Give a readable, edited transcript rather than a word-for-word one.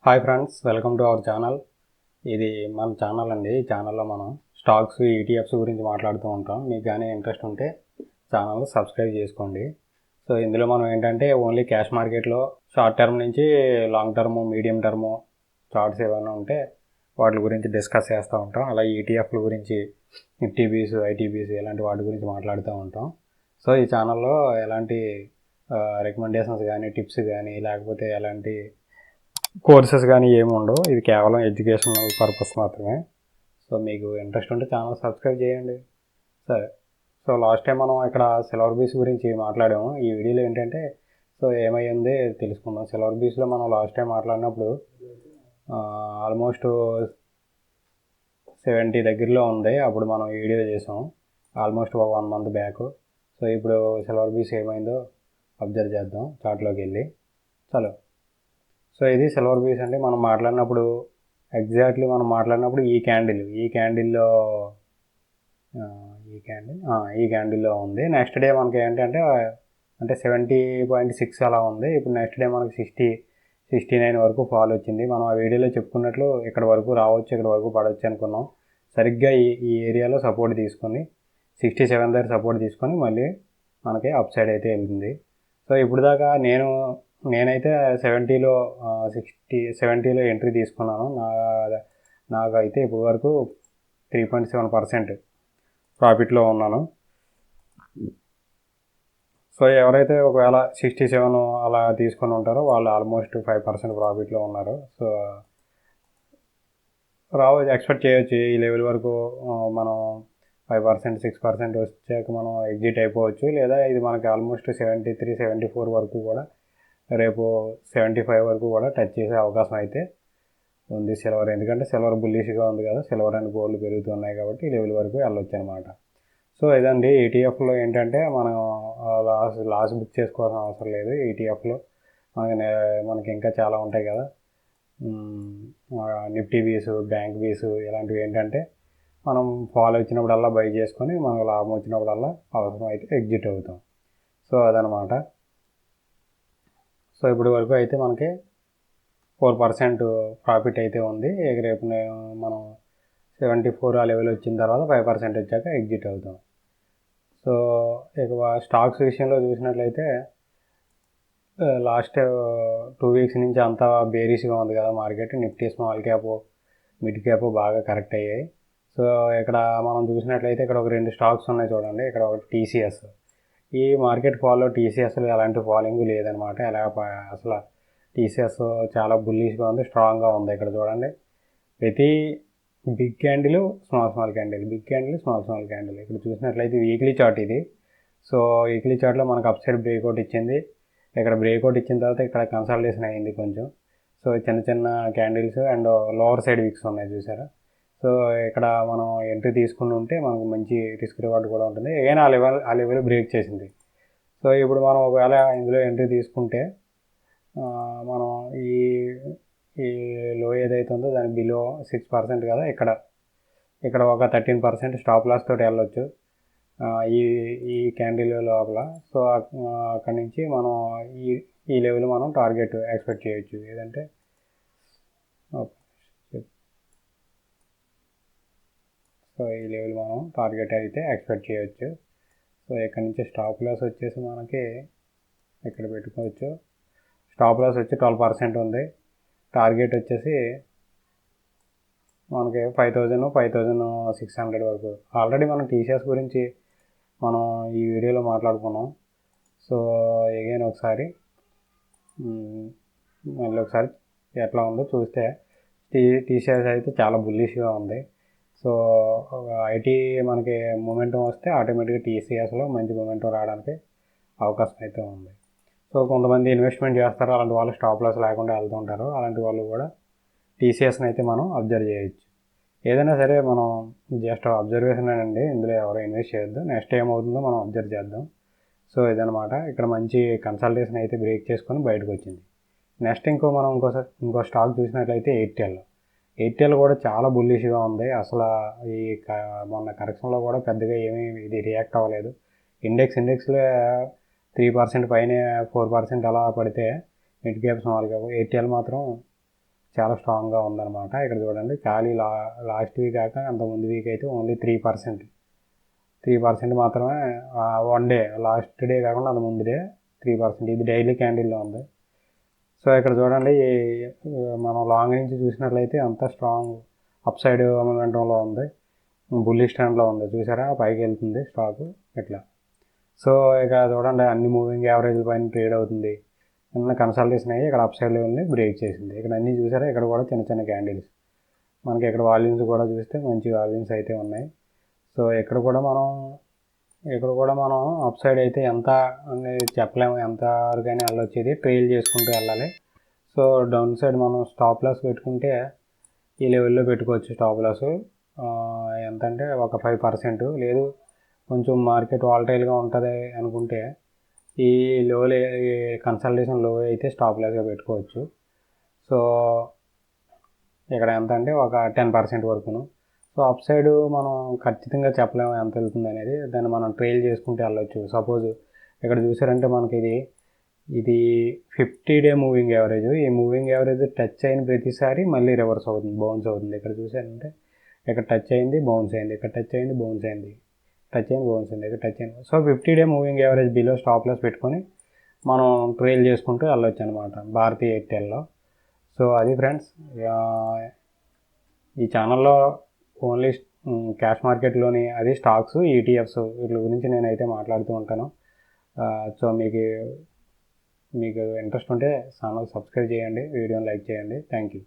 Hi friends, welcome to our channel. ఇది మన channel అండి. ఈ ఛానల్లో మనం స్టాక్స్, ఈటీఎఫ్స్ గురించి మాట్లాడుతూ ఉంటాం. మీకు కానీ ఇంట్రెస్ట్ ఉంటే ఛానల్ సబ్స్క్రైబ్ చేసుకోండి. సో ఇందులో మనం ఏంటంటే ఓన్లీ క్యాష్ మార్కెట్లో షార్ట్ టర్మ్ నుంచి long term, medium term charts ఏమైనా ఉంటే వాటి గురించి డిస్కస్ చేస్తూ ఉంటాం. అలా ఈటీఎఫ్ల గురించి నిఫ్టీబీస్, ఐటీబీస్ ఇలాంటి వాటి గురించి మాట్లాడుతూ ఉంటాం. సో ఈ ఛానల్లో ఎలాంటి రికమెండేషన్స్ కానీ, టిప్స్ కానీ, లేకపోతే ఎలాంటి కోర్సెస్ కానీ ఏమి ఉండవు. ఇది కేవలం ఎడ్యుకేషనల్ పర్పస్ మాత్రమే. సో మీకు ఇంట్రెస్ట్ ఉంటే ఛానల్ సబ్స్క్రైబ్ చేయండి. సరే, సో లాస్ట్ టైం మనం ఇక్కడ సిల్వర్ బీస్ గురించి మాట్లాడాము. ఈ వీడియోలో ఏంటంటే సో ఏమైంది తెలుసుకుందాం. సిల్వర్ బీస్లో మనం లాస్ట్ టైం మాట్లాడినప్పుడు ఆల్మోస్ట్ 70 దగ్గరలో ఉంది. అప్పుడు మనం వీడియో చేసాం ఆల్మోస్ట్ 1 మంత్ బ్యాక్. సో ఇప్పుడు సిల్వర్ బీస్ ఏమైందో అబ్జర్వ్ చేద్దాం చార్ట్లోకి వెళ్ళి. చలో, సో ఇది సిల్వర్ బీస్ అంటే మనం మాట్లాడినప్పుడు మనం మాట్లాడినప్పుడు ఈ క్యాండిల్లో ఉంది. నెక్స్ట్ డే మనకి ఏంటంటే 70.6 అలా ఉంది. ఇప్పుడు నెక్స్ట్ డే మనకి 69 వరకు ఫాల్ వచ్చింది. మనం ఆ వీడియోలో చెప్పుకున్నట్లు ఇక్కడ వరకు రావచ్చు, ఇక్కడ వరకు పడవచ్చు అనుకున్నాం. సరిగ్గా ఈ ఏరియాలో సపోర్ట్ తీసుకొని 67 దగ్గర సపోర్ట్ తీసుకొని మళ్ళీ మనకి అప్ సైడ్ అయితే వెళ్తుంది. సో ఇప్పుడు దాకా నేనైతే 70లో ఎంట్రీ తీసుకున్నాను. నాకైతే ఇప్పటి వరకు 3.7% ప్రాఫిట్లో ఉన్నాను. సో ఎవరైతే ఒకవేళ 67 అలా తీసుకొని ఉంటారో వాళ్ళు ఆల్మోస్ట్ 5% ప్రాఫిట్లో ఉన్నారు. సో ఎక్స్పెక్ట్ చేయొచ్చు ఈ లెవెల్ వరకు మనం 5%, 6% వచ్చాక మనం ఎగ్జిట్ అయిపోవచ్చు. లేదా ఇది మనకి ఆల్మోస్ట్ 73, 74 వరకు కూడా, రేపు 75 వరకు కూడా టచ్ చేసే అవకాశం అయితే ఉంది సిల్వర్. ఎందుకంటే సిల్వర్ బుల్లిష్గా ఉంది కదా, సిల్వర్ అండ్ గోల్డ్ పెరుగుతున్నాయి కాబట్టి ఈ లెవెల్ వరకు వెళ్ళొచ్చు అనమాట. సో ఇదండి ఈటీఎఫ్లో ఏంటంటే మనం లాస్ బుక్ చేసుకోవాల్సిన అవసరం లేదు. ఈటీఎఫ్లో మనకి ఇంకా చాలా ఉంటాయి కదా, నిఫ్టీ బీసు, బ్యాంక్ బీసు ఇలాంటివి ఏంటంటే మనం ఫాల్ వచ్చినప్పుడల్లా బై చేసుకొని మనకు లాభం వచ్చినప్పుడల్లా అవసరం అయితే ఎగ్జిట్ అవుతాం. సో అదనమాట. సో ఇప్పటి వరకు అయితే మనకి 4% ప్రాఫిట్ అయితే ఉంది. రేపు మనం 74 ఆ లెవెల్ వచ్చిన తర్వాత 5% వచ్చాక ఎగ్జిట్ అవుతాం. సో ఇక స్టాక్స్ విషయంలో చూసినట్లయితే లాస్ట్ 2 వీక్స్ నుంచి అంతా బేరిష్గా ఉంది కదా market. Nifty, small cap, mid cap బాగా కరెక్ట్ అయ్యాయి. సో ఇక్కడ మనం చూసినట్లయితే ఇక్కడ ఒక 2 స్టాక్స్ ఉన్నాయి చూడండి. ఇక్కడ ఒకటి టీసీఎస్. ఈ మార్కెట్ ఫాల్లో టీసీఎస్లో ఎలాంటి ఫాలింగ్ లేదనమాట. అసలు టీసీఎస్ చాలా బుల్లిష్గా ఉంది, స్ట్రాంగ్గా ఉంది. ఇక్కడ చూడండి, ప్రతి big candle, small candle, big candle, small candle. ఇక్కడ చూసినట్లయితే వీక్లీ చార్ట్ ఇది. సో వీక్లీ చార్ట్లో మనకు అప్ సైడ్ బ్రేక్అవుట్ ఇచ్చింది. ఇక్కడ బ్రేక్అవుట్ ఇచ్చిన తర్వాత ఇక్కడ కన్సల్టేషన్ అయ్యింది కొంచెం. సో చిన్న candles and lower side weeks ఉన్నాయి చూసారా. సో ఇక్కడ మనం ఎంట్రీ తీసుకుని ఉంటే మనకు మంచి రిస్క్ రివార్డ్ కూడా ఉంటుంది. ఏదైనా ఆ లెవెల్ బ్రేక్ చేసింది. సో ఇప్పుడు మనం ఒకవేళ ఇందులో ఎంట్రీ తీసుకుంటే మనం ఈ లో ఏదైతే ఉందో దాని బిలో 6% కదా, ఇక్కడ ఒక 13% స్టాప్ లాస్ తోటి వెళ్ళొచ్చు ఈ క్యాండిల్ లోపల. సో అక్కడి నుంచి మనం ఈ లెవెల్ మనం టార్గెట్ ఎక్స్పెక్ట్ చేయొచ్చు. ఏదంటే సో ఈ లెవెల్ మనం టార్గెట్ అయితే ఎక్స్పెక్ట్ చేయొచ్చు. సో ఇక్కడ నుంచి స్టాప్ లాస్ వచ్చేసి మనకి ఇక్కడ పెట్టుకోవచ్చు. స్టాప్ లాస్ వచ్చి 12% ఉంది. టార్గెట్ వచ్చేసి మనకి 5,600 వరకు. ఆల్రెడీ మనం టీసీఎస్ గురించి మనం ఈ వీడియోలో మాట్లాడుకున్నాం. సో అగైన్ మళ్ళీ ఒకసారి ఎట్లా ఉందో చూస్తే టీసీఎస్ అయితే చాలా బుల్లిష్గా ఉంది. సో ఐటీ మనకి మూమెంటం వస్తే ఆటోమేటిక్గా టీసీఎస్లో మంచి మూమెంటం రావడానికి అవకాశం అయితే ఉంది. సో కొంతమంది ఇన్వెస్ట్మెంట్ చేస్తారు, అలాంటి వాళ్ళు స్టాప్ లాస్ లేకుండా వెళ్తుంటారు. అలాంటి వాళ్ళు కూడా టీసీఎస్ని అయితే మనం అబ్జర్వ్ చేయొచ్చు. ఏదైనా సరే మనం జస్ట్ అబ్జర్వేషన్ అండి, ఇందులో ఎవరు ఇన్వెస్ట్ చేయొద్దు. నెక్స్ట్ ఏమవుతుందో మనం అబ్జర్వ్ చేద్దాం. సో ఇదనమాట. ఇక్కడ మంచి కన్సల్టేషన్ అయితే బ్రేక్ చేసుకొని బయటకు వచ్చింది. నెక్స్ట్ ఇంకో స్టాక్ చూసినట్లయితే ఎయిర్టెల్ కూడా చాలా బుల్లిష్గా ఉంది. అసలు మొన్న కరెక్షన్లో కూడా పెద్దగా ఇది రియాక్ట్ అవ్వలేదు. ఇండెక్స్లో 3% పైన 4% అలా పడితే mid cap, small cap, Airtel మాత్రం చాలా స్ట్రాంగ్గా ఉందన్నమాట. ఇక్కడ చూడండి ఖాళీ లాస్ట్ వీక్ కాక అంత ముందు వీక్ అయితే ఓన్లీ 3% మాత్రమే. వన్ డే లాస్ట్ డే కాకుండా అంత ముందు డే 3%. ఇది డైలీ క్యాండిల్లో ఉంది. సో ఇక్కడ చూడండి మనం లాంగ్ నుంచి చూసినట్లయితే అంత స్ట్రాంగ్ అప్ సైడ్ మొమెంటంలో ఉంది, బుల్లిష్ ట్రెండ్లో ఉంది. చూసారా పైకి వెళ్తుంది స్టాక్ ఇట్లా. సో ఇక చూడండి అన్ని మూవింగ్ యావరేజ్ పైన ట్రేడ్ అవుతుంది. నిన్న కన్సల్టేషన్ అయ్యి ఇక్కడ అప్ సైడ్ లెవెల్ని బ్రేక్ చేసింది. ఇక్కడ అన్నీ చూసారా, ఇక్కడ కూడా చిన్న చిన్న క్యాండిల్స్. మనకి ఇక్కడ వాల్యూమ్స్ కూడా చూస్తే మంచి వాల్యూమ్స్ అయితే ఉన్నాయి. సో ఇక్కడ కూడా మనం అప్ సైడ్ అయితే ఎంత అనేది చెప్పలేము, ఎంత వరకైనా వెళ్ళొచ్చేది ట్రైల్ చేసుకుంటూ వెళ్ళాలి. సో డౌన్ సైడ్ మనం స్టాప్ లాస్ పెట్టుకుంటే ఈ లెవెల్లో పెట్టుకోవచ్చు. స్టాప్ లాస్ ఎంత అంటే ఒక 5%. లేదు కొంచెం మార్కెట్ వాలటైల్గా ఉంటుంది అనుకుంటే ఈ లోలో కన్సల్టేషన్ లో అయితే స్టాప్ లాస్గా పెట్టుకోవచ్చు. సో ఇక్కడ ఎంత అంటే ఒక 10% వరకును. సో అప్ సైడ్ మనం ఖచ్చితంగా చెప్పలేము ఎంత వెళ్తుంది అనేది, దాన్ని మనం ట్రైల్ చేసుకుంటే వెళ్ళొచ్చు. సపోజ్ ఇక్కడ చూసారంటే మనకి ఇది 50-day మూవింగ్ యావరేజ్. ఈ మూవింగ్ యావరేజ్ టచ్ అయిన ప్రతిసారి మళ్ళీ రివర్స్ అవుతుంది, బౌన్స్ అవుతుంది. ఇక్కడ చూసారంటే ఇక్కడ టచ్ అయింది, బౌన్స్ అయింది, ఇక్కడ టచ్ అయింది, బౌన్స్ అయింది, టచ్ అయింది, బౌన్స్ అయింది, ఇక్కడ టచ్ అయింది. So 50-day moving average below stop loss పెట్టుకొని మనం ట్రైల్ చేసుకుంటూ వెళ్ళొచ్చు అనమాట భారతీ ఎయిర్టెల్లో. సో అది ఫ్రెండ్స్, ఈ ఛానల్లో ఓన్లీ క్యాష్ మార్కెట్లోని అది స్టాక్స్, ఈటీఎఫ్స్ వీటి గురించి నేనైతే మాట్లాడుతూ ఉంటాను. సో మీకు ఇంట్రెస్ట్ ఉంటే ఛానల్ సబ్స్క్రైబ్ చేయండి, వీడియోని లైక్ చేయండి. Thank you.